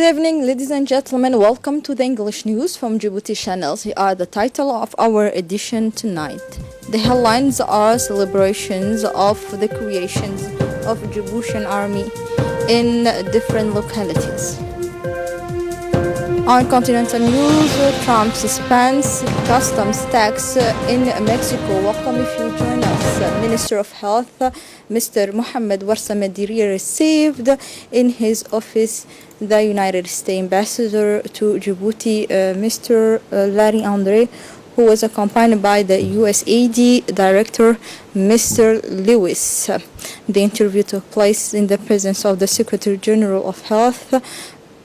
evening, ladies and gentlemen. Welcome to the English news from Djibouti channels. Here are the title of our edition tonight. The headlines are celebrations of the creations of Djiboutian army in different localities. On continental news, Trump suspends customs tax in Mexico. Welcome if you join us. Minister of Health, Mr. Mohamed Warsamadiri, received in his office the United States Ambassador to Djibouti, Mr. Larry Anglais, who was accompanied by the USAID Director, Mr. Lewis. The interview took place in the presence of the Secretary General of Health,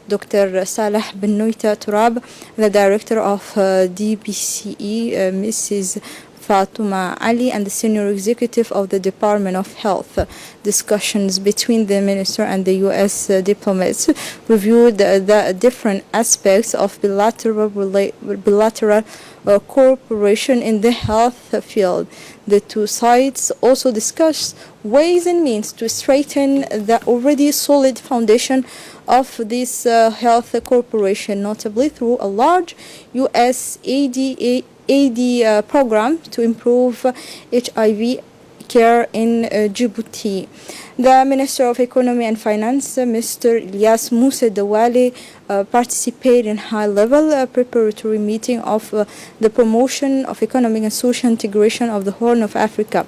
Dr. Salah bin Noita Turab, the Director of DBCE, Mrs. Fatuma Ali, and the Senior Executive of the Department of Health. Discussions between the Minister and the U.S. diplomats reviewed the different aspects of bilateral cooperation in the health field. The two sides also discussed ways and means to strengthen the already solid foundation of this health cooperation, notably through a large USAID program to improve HIV care in Djibouti. The Minister of Economy and Finance, Mr. Ilyas Moussa Dawali, participated in high-level preparatory meeting of the promotion of economic and social integration of the Horn of Africa.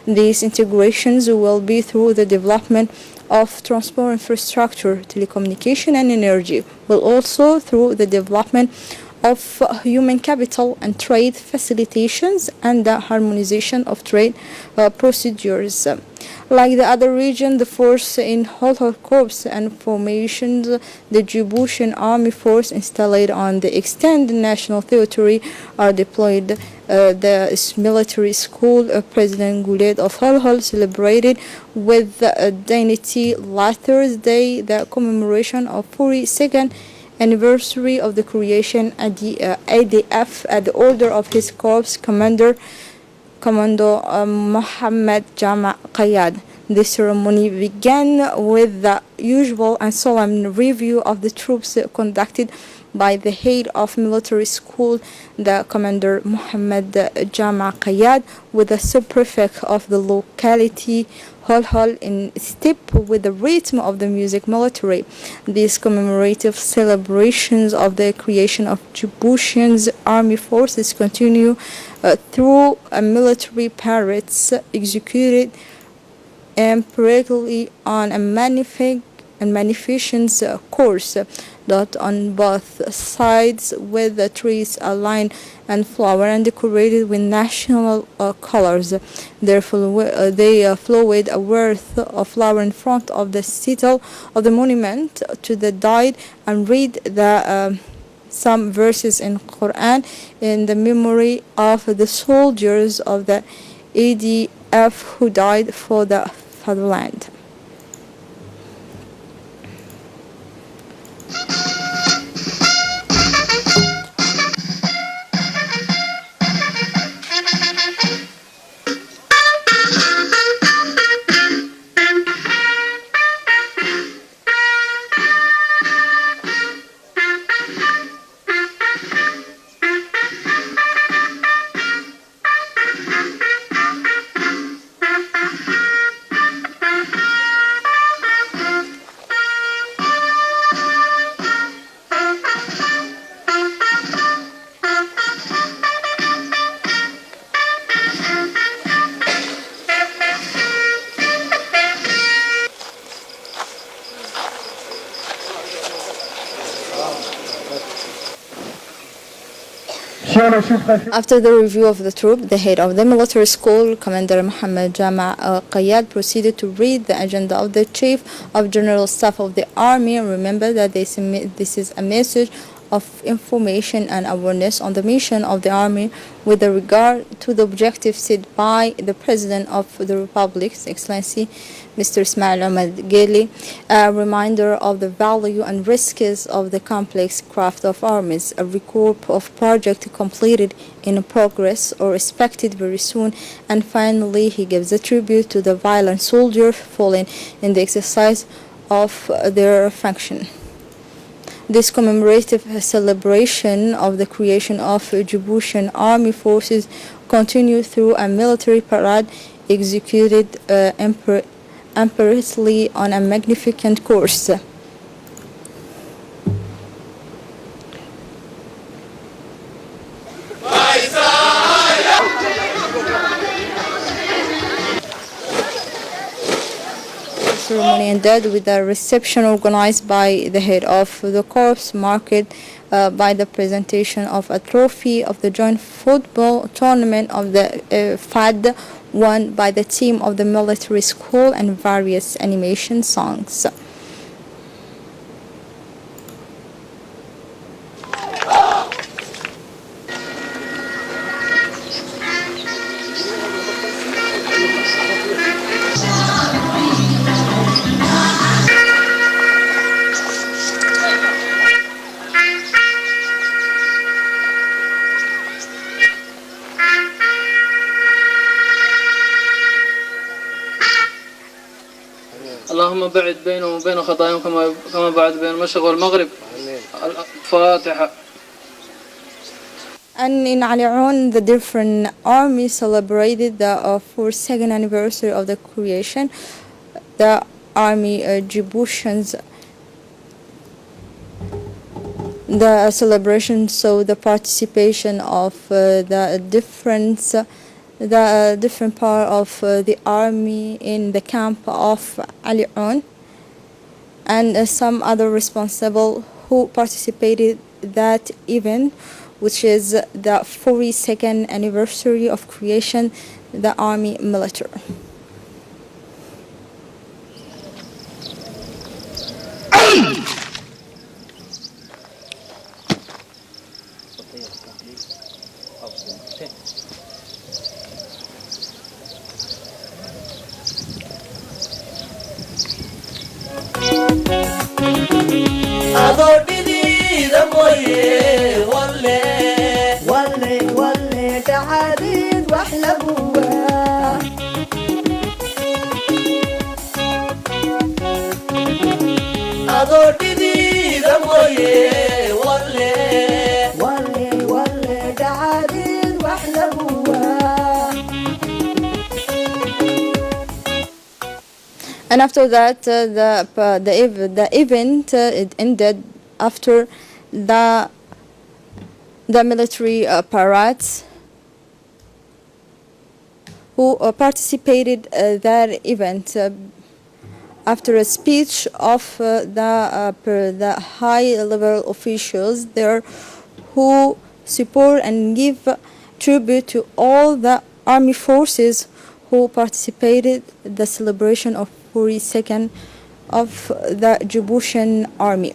These integrations will be through the development of transport infrastructure, telecommunication and energy, but also through the development of human capital and trade facilitations and the harmonization of trade procedures. Like the other region, the force in Hol Corps and formations, the Djiboutian Army Force installed on the extended national territory are deployed. The military school, President Goulet of Hol celebrated with dignity last Thursday the commemoration of 42nd anniversary of the creation at the ADF at the order of his corps commander, Commando Mohammed Jama Qayad. The ceremony began with the usual and solemn review of the troops conducted by the head of military school, the Commander Mohammed Jama Qayad, with the sub-prefect of the locality, Hol in step with the rhythm of the music military. These commemorative celebrations of the creation of Djiboutian's army forces continue through military parades executed empirically on a magnificent course that on both sides with the trees aligned and flower and decorated with national colors. Therefore, they flowed a worth of flower in front of the citadel of the monument to the dead and read the some verses in Quran in the memory of the soldiers of the ADF who died for the fatherland. After the review of the troop, the head of the military school, Commander Mohammed Jama Qayad, proceeded to read the agenda of the Chief of General Staff of the Army. Remember that this is a message of information and awareness on the mission of the Army with regard to the objectives set by the President of the Republic, His Excellency Mr. Ismail Omar Guelleh, a reminder of the value and risks of the complex craft of armies, a record of projects completed in progress or expected very soon, and finally he gives a tribute to the violent soldiers fallen in the exercise of their function. This commemorative celebration of the creation of Djiboutian army forces continued through a military parade executed impetuously on a magnificent course. Ceremony ended with a reception organized by the head of the corps, marked by the presentation of a trophy of the joint football tournament of the FAD won by the team of the military school and various animation songs. اللهم بعد بينهم وبين خطاياهم كما بعد بين المشرق والمغرب. الفاتحة. And in Ali'un, the different armies celebrated the 42nd anniversary of the creation. The army Djiboutians, the celebration saw the participation of the different part of the army in the camp of Ali'un, and some other responsible who participated that event, which is the 42nd anniversary of creation, the army military. ولا تعادد واحلى بواه أدور جديد أبوي ولا تعادد واحلى بواه. And after that, the event it ended after the military parades who participated that event after a speech of the high-level officials there who support and give tribute to all the army forces who participated in the celebration of 42nd of the Djiboutian army.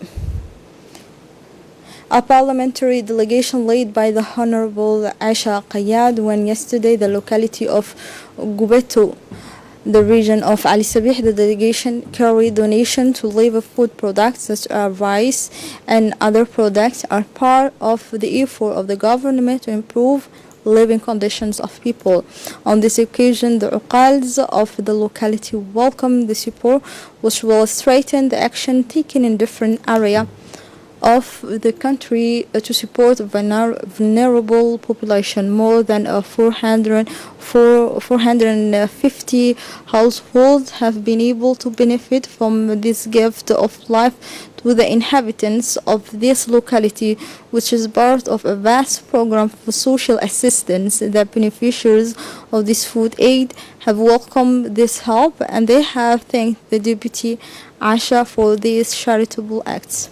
A parliamentary delegation led by the Honorable Aisha Qayyad went yesterday the locality of Gubeto, the region of Ali Sabih. The delegation carried donations to live food products such as rice and other products are part of the effort of the government to improve living conditions of people. On this occasion, the uqals of the locality welcomed the support, which will strengthen the action taken in different areas of the country to support vulnerable population. More than 450 households have been able to benefit from this gift of life to the inhabitants of this locality, which is part of a vast program for social assistance. The beneficiaries of this food aid have welcomed this help and they have thanked the Deputy Asha for these charitable acts.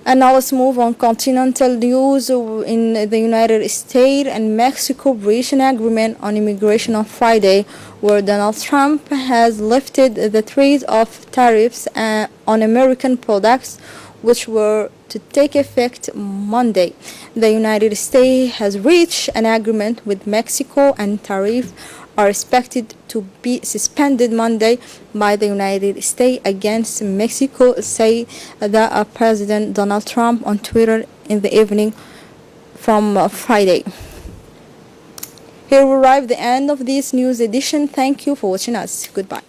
And now let's move on continental news. In the United States and Mexico reached an agreement on immigration on Friday, where Donald Trump has lifted the threat of tariffs on American products, which were to take effect Monday. The United States has reached an agreement with Mexico, and tariffs are expected to be suspended Monday by the United States against Mexico, say the President Donald Trump on Twitter in the evening from Friday. Here we arrive at the end of this news edition. Thank you for watching us. Goodbye.